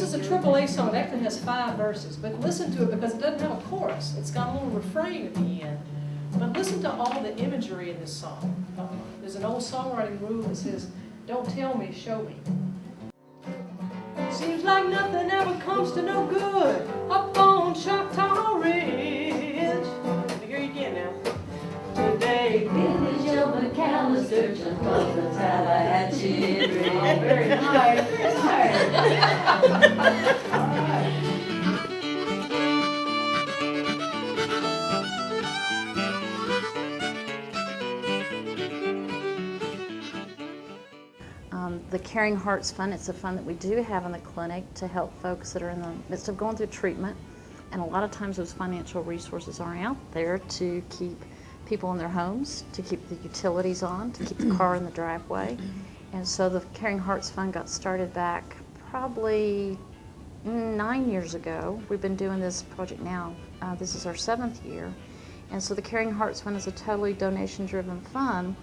is a AAA song. It actually has 5 verses, but listen to it because it doesn't have a chorus. It's got a little refrain at the end. But listen to all the imagery in this song. There's an old songwriting rule that says, don't tell me, show me. Seems like nothing ever comes to no good up on Choctaw Ridge. Here you get now. Today, Billy Joe McAllister just from the Tallahatchie Bridge. oh, very nice. Very nice. All right. The Caring Hearts Fund, it's a fund that we do have in the clinic to help folks that are in the midst of going through treatment. And a lot of times those financial resources are out there to keep people in their homes, to keep the utilities on, to keep the car in the driveway. And so the Caring Hearts Fund got started back probably 9 years ago. We've been doing this project now. This is our 7th year. And so the Caring Hearts Fund is a totally donation-driven fund.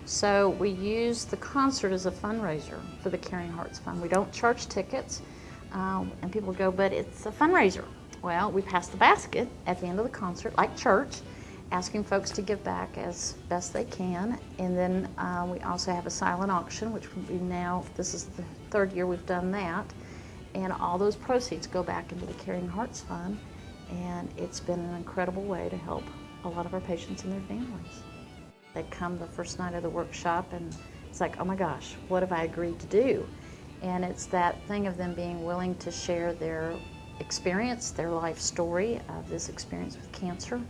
So we use the concert as a fundraiser for the Caring Hearts Fund. We don't charge tickets, and people go, but it's a fundraiser. Well, we pass the basket at the end of the concert, like church, asking folks to give back as best they can. And then we also have a silent auction, which this is the 3rd year we've done that. And all those proceeds go back into the Caring Hearts Fund. And it's been an incredible way to help a lot of our patients and their families. They come the first night of the workshop and it's like, oh my gosh, what have I agreed to do? And it's that thing of them being willing to share their experience, their life story of this experience with cancer,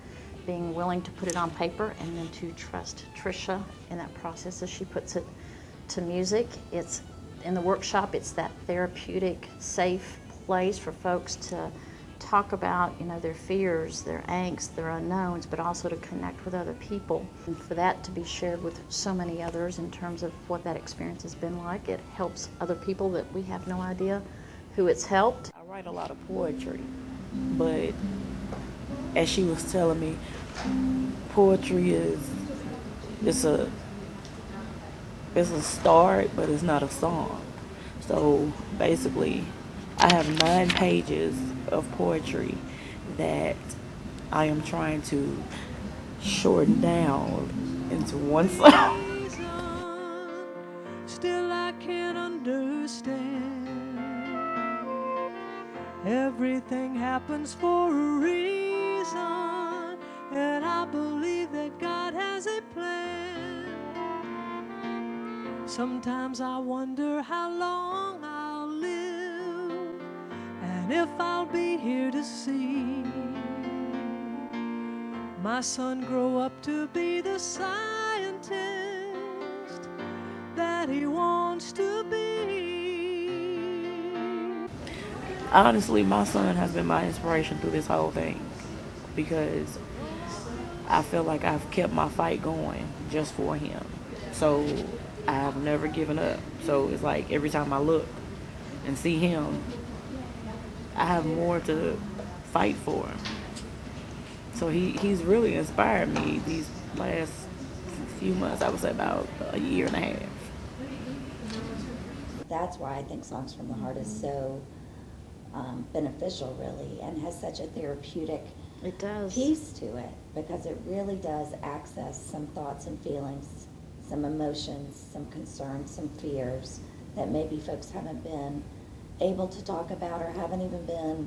being willing to put it on paper and then to trust Tricia in that process as she puts it to music. It's in the workshop, it's that therapeutic, safe place for folks to talk about, their fears, their angst, their unknowns, but also to connect with other people. And for that to be shared with so many others in terms of what that experience has been like, it helps other people that we have no idea who it's helped. I write a lot of poetry, but as she was telling me, poetry it's a start, but it's not a song. So basically, I have 9 pages of poetry that I am trying to shorten down into one song. Still I can't understand. Everything happens for a reason, and I believe that God has a plan. Sometimes I wonder how long I'll live, and if I'll be here to see my son grow up to be the scientist that he wants to be. Honestly, my son has been my inspiration through this whole thing because I feel like I've kept my fight going just for him. So I've never given up. So it's like every time I look and see him, I have more to fight for. So he's really inspired me these last few months. I would say about a year and a half. That's why I think Songs from the Heart is so beneficial, really, and has such a therapeutic piece to it, because it really does access some thoughts and feelings, some emotions, some concerns, some fears that maybe folks haven't been able to talk about or haven't even been,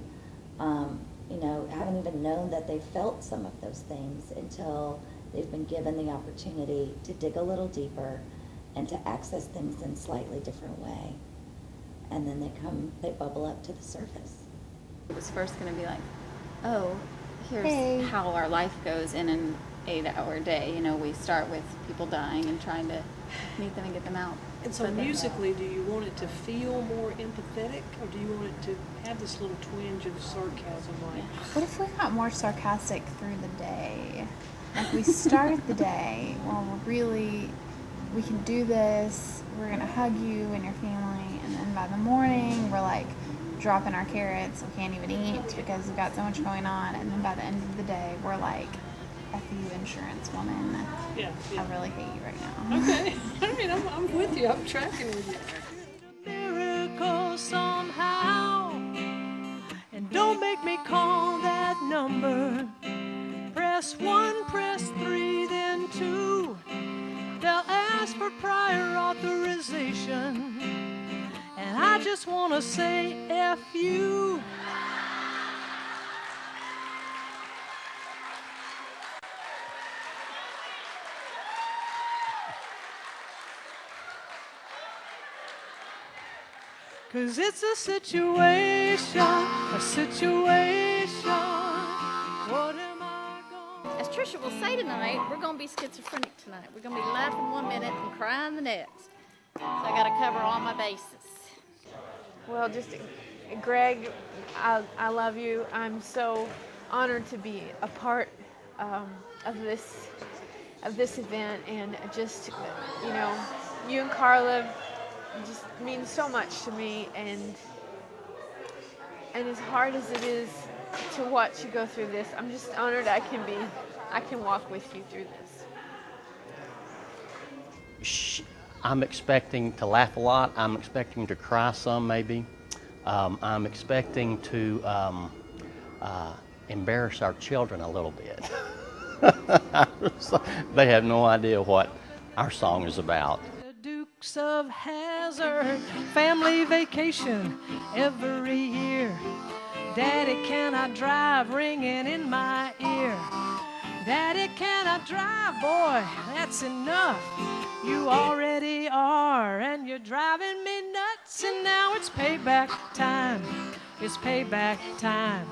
haven't even known that they felt some of those things until they've been given the opportunity to dig a little deeper and to access things in a slightly different way. And then they bubble up to the surface. It was first going to be like, oh, here's how our life goes in an 8-hour day. We start with people dying and trying to meet them and get them out. And so musically, do you want it to feel more empathetic, or do you want it to have this little twinge of sarcasm? What if we got more sarcastic through the day? Like we start the day, well, we can do this, we're going to hug you and your family, and then by the morning, we're like dropping our carrots, we can't even eat because we've got so much going on, and then by the end of the day, we're like, F you, insurance woman. Yeah. I really hate you right now. Okay. I mean, I'm with you. I'm tracking with you. Miracle somehow press 1, press 3, then 2. They'll ask for prior authorization, and I just want to say F you. Cause it's a situation, a situation. What am I going? As Trisha will say tonight, we're going to be schizophrenic tonight. We're going to be laughing one minute and crying the next. So I got to cover all my bases. Well, just Greg, I love you. I'm so honored to be a part of this event, and just you and Carla just means so much to me, and as hard as it is to watch you go through this, I'm just honored I can walk with you through this. I'm expecting to laugh a lot. I'm expecting to cry some, maybe. I'm expecting to embarrass our children a little bit. They have no idea what our song is about. The Dukes of Hazzard family vacation every year. Daddy, can I drive ringing in my ear? Daddy, can I drive? Boy, that's enough. You already are, and you're driving me nuts, and now it's payback time. It's payback time.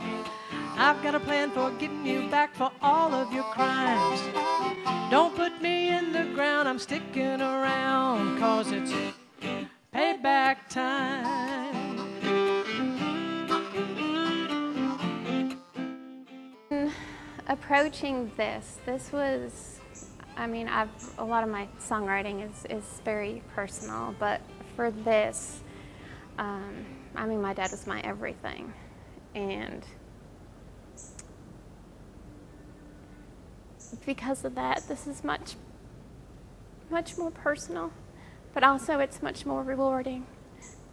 I've got a plan for getting you back for all of your crimes. Don't put me in the ground, I'm sticking around, 'cause it's payback time. Approaching this was, a lot of my songwriting is very personal, but for this, my dad was my everything, and because of that, this is much more personal, but also it's much more rewarding,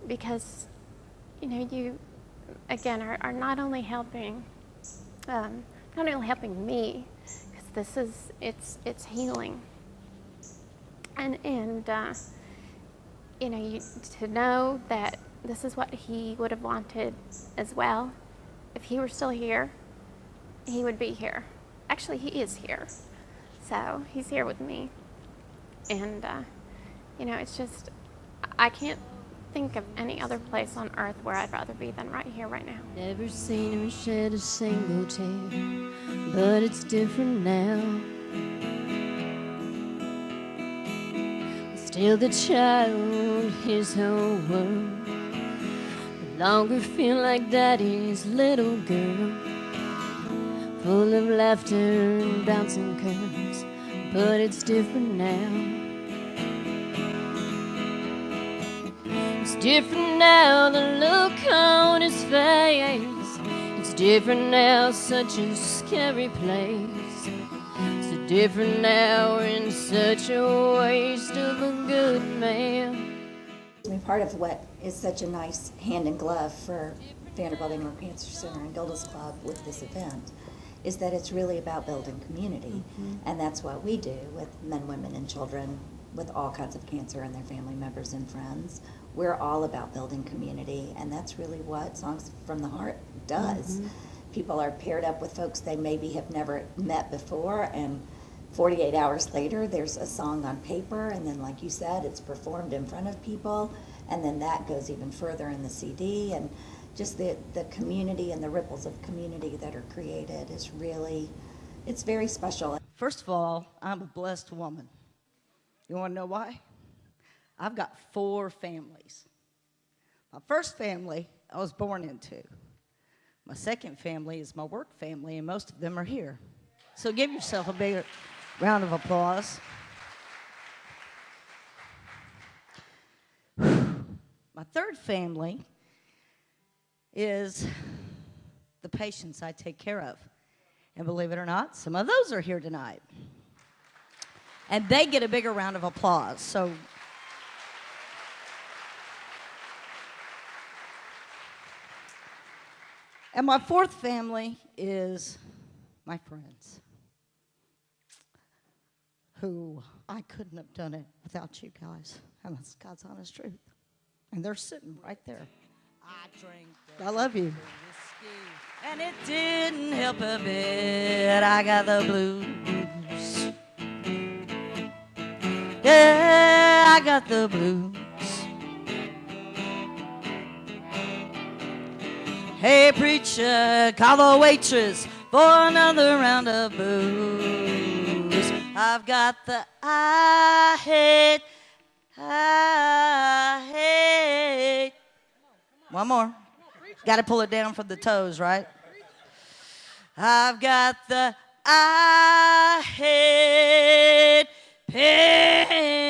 because you again are not only helping me, because this is it's healing, and you to know that this is what he would have wanted as well. If he were still here, he would be here. Actually, he is here, so he's here with me, and it's just, I can't think of any other place on earth where I'd rather be than right here, right now. Never seen her shed a single tear, but it's different now. Still the child, his whole world. No longer feel like daddy's little girl, full of laughter and bouncing curves, but it's different now. It's different now, the look on his face. It's different now, such a scary place. So different now, and such a waste of a good man. Part of what is such a nice hand in glove for Vanderbilt Ingram Cancer Center and Gilda's Club with this event is that it's really about building community. And that's what we do with men, women, and children with all kinds of cancer and their family members and friends. We're all about building community, and that's really what Songs from the Heart does. People are paired up with folks they maybe have never met before, and 48 hours later there's a song on paper, and then, like you said, it's performed in front of people, and then that goes even further in the CD, and just the community and the ripples of community that are created is really, it's very special. First of all, I'm a blessed woman. You want to know why? I've got 4 families. My first family I was born into. My second family is my work family, and most of them are here. So give yourself a big round of applause. My third family is the patients I take care of. And believe it or not, some of those are here tonight. And they get a bigger round of applause. So and my fourth family is my friends. who I couldn't have done it without you guys. And that's God's honest truth. And they're sitting right there. I love you. And it didn't help a bit. I got the blues. Yeah, I got the blues. Hey, preacher, call the waitress for another round of booze. I've got the I hate. One more. Got to pull it down from the toes, right? I've got the I hate pain.